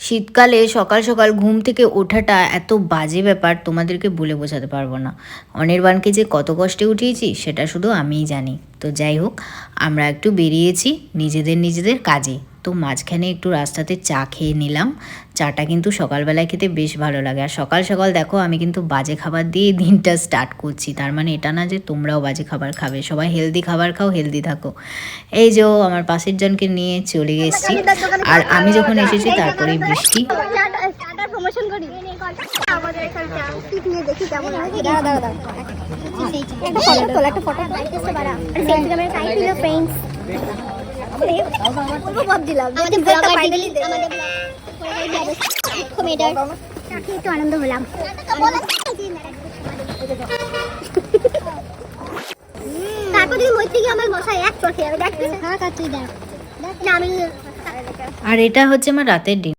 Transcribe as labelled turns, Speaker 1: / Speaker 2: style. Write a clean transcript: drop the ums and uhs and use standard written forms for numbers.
Speaker 1: শীতকালে সকাল সকাল ঘুম থেকে ওঠাটা এত বাজে ব্যাপার, তোমাদেরকে বলে বোঝাতে পারবো না। অনির্বাণকে যে কত কষ্টে উঠিয়েছি সেটা শুধু আমিই জানি। তো যাই হোক, আমরা একটু বেরিয়েছি নিজেদের কাজে। তো মাঝখানে একটু রাস্তাতে চা খেয়ে নিলাম। চাটা কিন্তু সকালবেলায় খেতে বেশ ভালো লাগে। আর সকাল সকাল দেখো, আমি কিন্তু বাজে খাবার দিয়ে দিনটা স্টার্ট করছি। তার মানে এটা না যে তোমরাও বাজে খাবার খাবে। সবাই হেলদি খাবার খাও, হেলদি থাকো। এই যে আমার পাশের জনকে নিয়ে চলে গেছি। আর আমি যখন এসেছি তারপরেই বৃষ্টি।
Speaker 2: আনন্দ হলাম। তারপর যদি মধ্যে গিয়ে আমার মশাই এক চোখে আমি দেখতে।
Speaker 1: আর এটা হচ্ছে আমার রাতের ডিনার।